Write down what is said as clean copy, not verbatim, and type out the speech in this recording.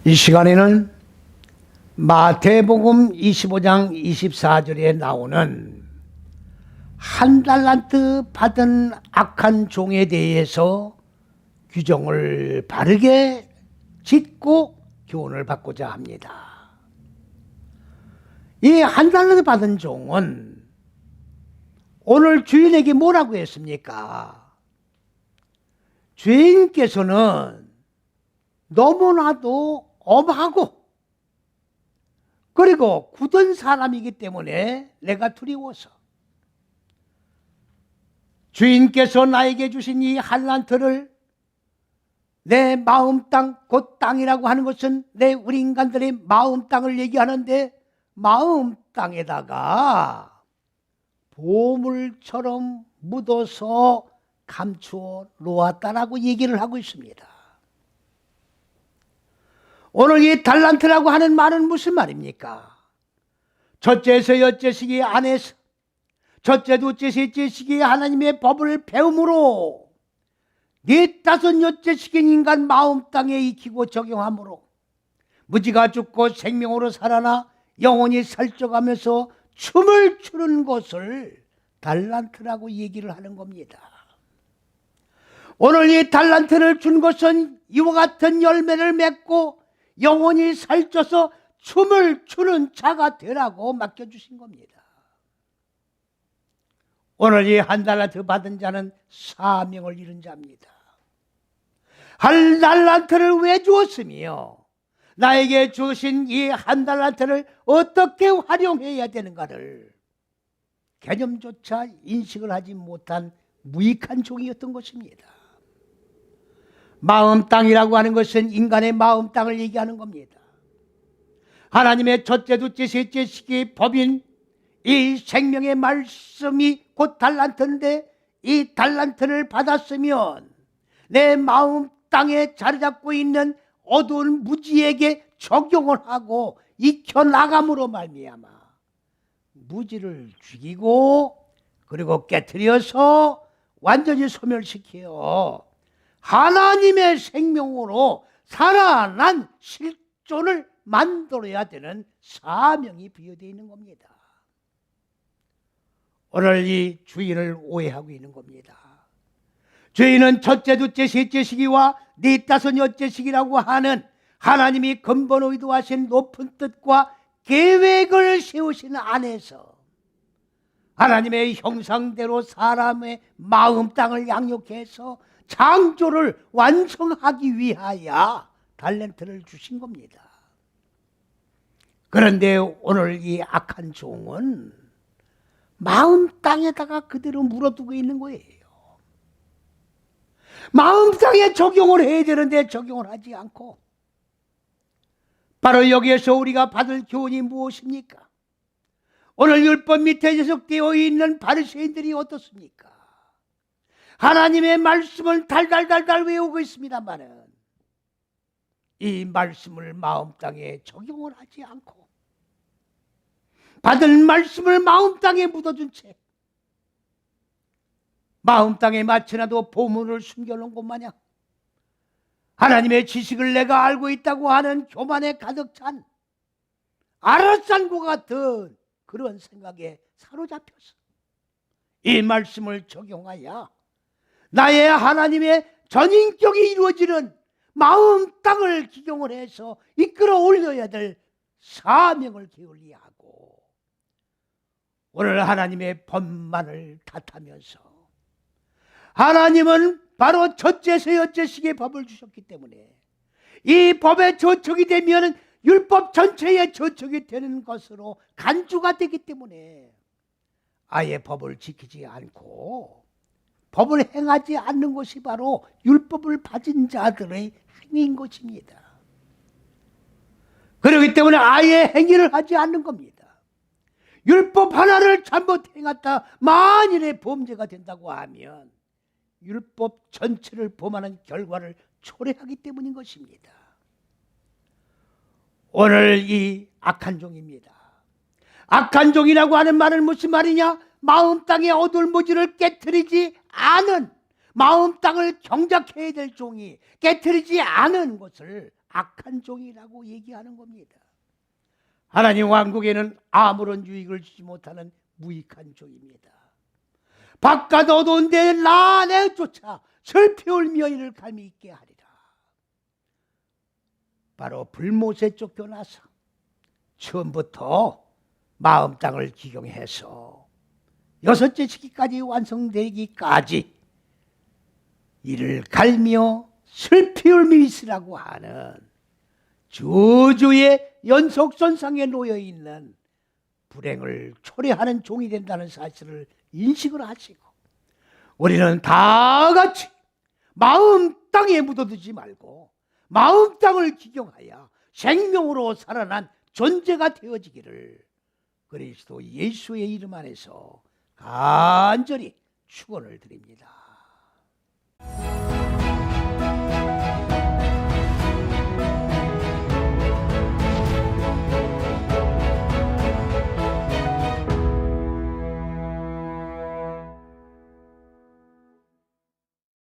이 시간에는 마태복음 25장 24절에 나오는 한 달란트 받은 악한 종에 대해서 규정을 바르게 짓고 교훈을 받고자 합니다. 이 한 달란트 받은 종은 오늘 주인에게 뭐라고 했습니까? 주인께서는 너무나도 엄하고 그리고 굳은 사람이기 때문에 내가 두려워서 주인께서 나에게 주신 이 한란트를 내 마음 땅, 곧 땅이라고 하는 것은 우리 인간들의 마음 땅을 얘기하는데 마음 땅에다가 보물처럼 묻어서 감추어 놓았다라고 얘기를 하고 있습니다. 오늘 이 달란트라고 하는 말은 무슨 말입니까? 첫째에서 여째시기 안에서 첫째, 둘째, 셋째시기 하나님의 법을 배움으로 네 다섯 여째시긴 인간 마음 땅에 익히고 적용함으로 무지가 죽고 생명으로 살아나 영혼이 살쪄가면서 춤을 추는 것을 달란트라고 얘기를 하는 겁니다. 오늘 이 달란트를 준 것은 이와 같은 열매를 맺고 영혼이 살쪄서 춤을 추는 자가 되라고 맡겨주신 겁니다. 오늘 이 한 달란트 받은 자는 사명을 이룬 자입니다. 한 달란트를 왜 주었으며 나에게 주신 이 한 달란트를 어떻게 활용해야 되는가를 개념조차 인식을 하지 못한 무익한 종이었던 것입니다. 마음 땅이라고 하는 것은 인간의 마음 땅을 얘기하는 겁니다. 하나님의 첫째, 둘째, 셋째 시기의 법인 이 생명의 말씀이 곧 달란트인데 이 달란트를 받았으면 내 마음 땅에 자리 잡고 있는 어두운 무지에게 적용을 하고 익혀나감으로 말미암아 무지를 죽이고 그리고 깨트려서 완전히 소멸시켜 하나님의 생명으로 살아난 실존을 만들어야 되는 사명이 부여되어 있는 겁니다. 오늘 이 주인을 오해하고 있는 겁니다. 주인은 첫째, 둘째, 셋째 시기와 네 다섯 여째 시기라고 하는 하나님이 근본 의도하신 높은 뜻과 계획을 세우신 안에서 하나님의 형상대로 사람의 마음 땅을 양육해서 창조를 완성하기 위하여 달란트를 주신 겁니다. 그런데 오늘 이 악한 종은 마음 땅에다가 그대로 물어두고 있는 거예요. 마음 땅에 적용을 해야 되는데 적용을 하지 않고 바로 여기에서 우리가 받을 교훈이 무엇입니까? 오늘 율법 밑에 지속되어 있는 바리새인들이 어떻습니까? 하나님의 말씀을 달달달달 외우고 있습니다마는 이 말씀을 마음 땅에 적용을 하지 않고 받은 말씀을 마음 땅에 묻어둔 채 마음 땅에 마치나도 보물을 숨겨놓은 것 마냥 하나님의 지식을 내가 알고 있다고 하는 교만에 가득 찬 아라산과 같은 그런 생각에 사로잡혀서 이 말씀을 적용하여 나의 하나님의 전인격이 이루어지는 마음 땅을 기경을 해서 이끌어 올려야 될 사명을 게을리하고 오늘 하나님의 법만을 탓하면서 하나님은 바로 첫째에서 여째식의 법을 주셨기 때문에 이 법에 저촉이 되면 율법 전체에 저촉이 되는 것으로 간주가 되기 때문에 아예 법을 지키지 않고 법을 행하지 않는 것이 바로 율법을 가진 자들의 행위인 것입니다. 그렇기 때문에 아예 행위를 하지 않는 겁니다. 율법 하나를 잘못 행했다 만일에 범죄가 된다고 하면 율법 전체를 범하는 결과를 초래하기 때문인 것입니다. 오늘 이 악한 종입니다. 악한 종이라고 하는 말은 무슨 말이냐? 마음 땅의 어두운 무지를 깨트리지 않은 마음 땅을 경작해야 될 종이 깨트리지 않은 것을 악한 종이라고 얘기하는 겁니다. 하나님 왕국에는 아무런 유익을 주지 못하는 무익한 종입니다. 바깥 어두운 데 나내 쫓아 슬피 울며 이를 감히 있게 하리라. 바로 불못에 쫓겨나서 처음부터 마음 땅을 기경해서 여섯째 시기까지 완성되기까지 이를 갈며 슬피 울며 있으라고 하는 저주의 연속선상에 놓여있는 불행을 초래하는 종이 된다는 사실을 인식을 하시고, 우리는 다 같이 마음 땅에 묻어두지 말고 마음 땅을 기경하여 생명으로 살아난 존재가 되어지기를 그리스도 예수의 이름 안에서 간절히 축원을 드립니다.